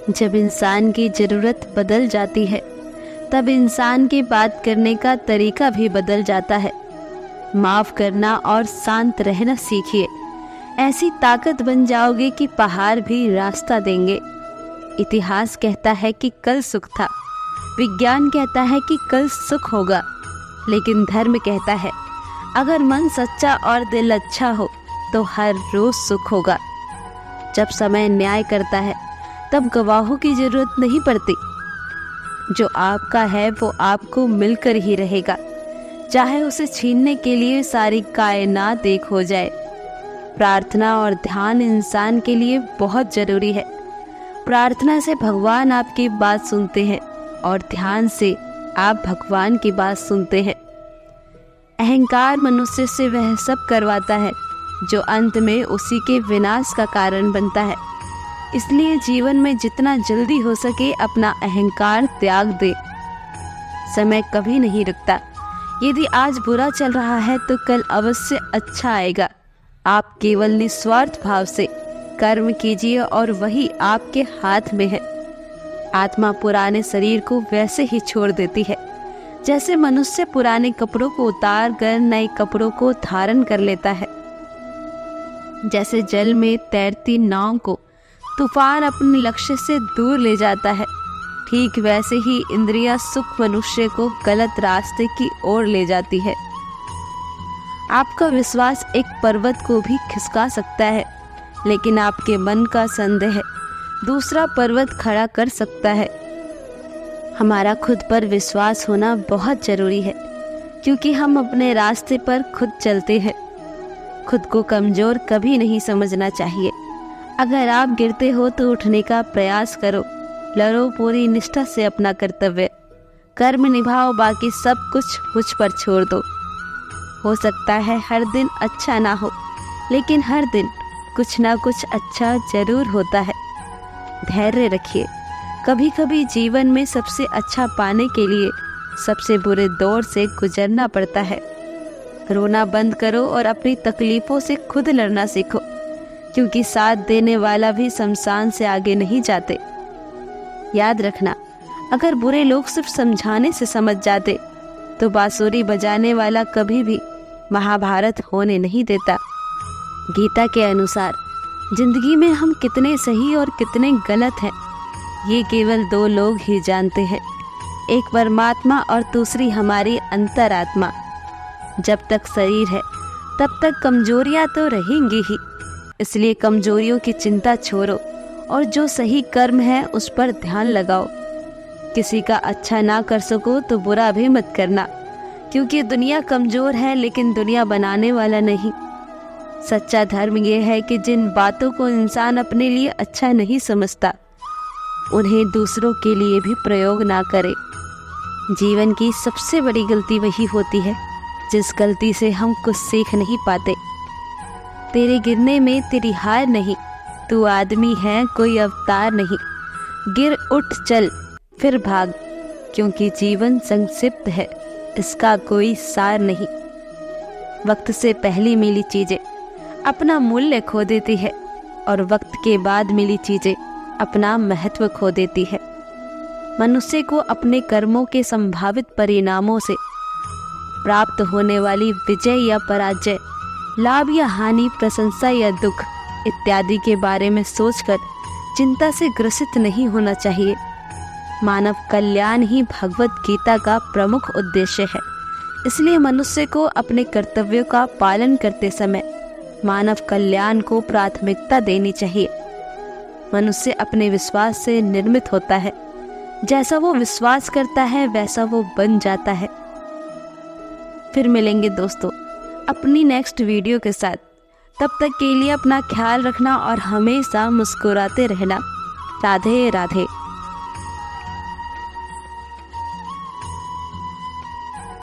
जब इंसान की ज़रूरत बदल जाती है तब इंसान की बात करने का तरीका भी बदल जाता है। माफ़ करना और शांत रहना सीखिए, ऐसी ताकत बन जाओगे कि पहाड़ भी रास्ता देंगे। इतिहास कहता है कि कल सुख था, विज्ञान कहता है कि कल सुख होगा, लेकिन धर्म कहता है अगर मन सच्चा और दिल अच्छा हो तो हर रोज़ सुख होगा। जब समय न्याय करता है तब गवाहों की ज़रूरत नहीं पड़ती। जो आपका है वो आपको मिलकर ही रहेगा, चाहे उसे छीनने के लिए सारी कायनात एक हो जाए। प्रार्थना और ध्यान इंसान के लिए बहुत ज़रूरी है। प्रार्थना से भगवान आपकी बात सुनते हैं और ध्यान से आप भगवान की बात सुनते हैं। अहंकार मनुष्य से वह सब करवाता है जो अंत में उसी के विनाश का कारण बनता है। इसलिए जीवन में जितना जल्दी हो सके अपना अहंकार त्याग दे। समय कभी नहीं रुकता। यदि आज बुरा चल रहा है तो कल अवश्य अच्छा आएगा। आप केवल निस्वार्थ भाव से कर्म कीजिए और वही आपके हाथ में है। आत्मा पुराने शरीर को वैसे ही छोड़ देती है जैसे मनुष्य पुराने कपड़ों को उतार कर नए कपड़ों को धारण कर लेता है। जैसे जल में तैरती नाव को तूफान अपने लक्ष्य से दूर ले जाता है, ठीक वैसे ही इंद्रियां सुख मनुष्य को गलत रास्ते की ओर ले जाती है। आपका विश्वास एक पर्वत को भी खिसका सकता है, लेकिन आपके मन का संदेह दूसरा पर्वत खड़ा कर सकता है। हमारा खुद पर विश्वास होना बहुत ज़रूरी है, क्योंकि हम अपने रास्ते पर खुद चलते हैं। खुद को कमज़ोर कभी नहीं समझना चाहिए। अगर आप गिरते हो तो उठने का प्रयास करो। लड़ो पूरी निष्ठा से अपना कर्तव्य, कर्म निभाओ, बाकी सब कुछ मुझ पर छोड़ दो। हो सकता है हर दिन अच्छा ना हो, लेकिन हर दिन कुछ ना कुछ अच्छा जरूर होता है। धैर्य रखिए। कभी कभी जीवन में सबसे अच्छा पाने के लिए सबसे बुरे दौर से गुजरना पड़ता है। रोना बंद करो और अपनी तकलीफ़ों से खुद लड़ना सीखो, क्योंकि साथ देने वाला भी शमशान से आगे नहीं जाते। याद रखना, अगर बुरे लोग सिर्फ समझाने से समझ जाते तो बांसुरी बजाने वाला कभी भी महाभारत होने नहीं देता। गीता के अनुसार जिंदगी में हम कितने सही और कितने गलत हैं ये केवल दो लोग ही जानते हैं, एक परमात्मा और दूसरी हमारी अंतरात्मा। जब तक शरीर है तब तक कमजोरियां तो रहेंगी ही, इसलिए कमजोरियों की चिंता छोड़ो और जो सही कर्म है उस पर ध्यान लगाओ। किसी का अच्छा ना कर सको तो बुरा भी मत करना, क्योंकि दुनिया कमज़ोर है लेकिन दुनिया बनाने वाला नहीं। सच्चा धर्म ये है कि जिन बातों को इंसान अपने लिए अच्छा नहीं समझता उन्हें दूसरों के लिए भी प्रयोग ना करे। जीवन की सबसे बड़ी गलती वही होती है जिस गलती से हम कुछ सीख नहीं पाते। तेरे गिरने में तेरी हार नहीं, तू आदमी है कोई अवतार नहीं। गिर उठ चल फिर भाग, क्योंकि जीवन संक्षिप्त है, इसका कोई सार नहीं। वक्त से पहले मिली चीज़ें अपना मूल्य खो देती है और वक्त के बाद मिली चीज़ें अपना महत्व खो देती है। मनुष्य को अपने कर्मों के संभावित परिणामों से प्राप्त होने वाली विजय या पराजय, लाभ या हानि, प्रशंसा या दुख इत्यादि के बारे में सोचकर चिंता से ग्रसित नहीं होना चाहिए। मानव कल्याण ही भगवत गीता का प्रमुख उद्देश्य है। इसलिए मनुष्य को अपने कर्तव्यों का पालन करते समय मानव कल्याण को प्राथमिकता देनी चाहिए। मनुष्य अपने विश्वास से निर्मित होता है। जैसा वो विश्वास करता है वैसा वो बन जाता है। फिर मिलेंगे दोस्तों अपनी नेक्स्ट वीडियो के साथ। तब तक के लिए अपना ख्याल रखना और हमेशा मुस्कुराते रहना। राधे राधे।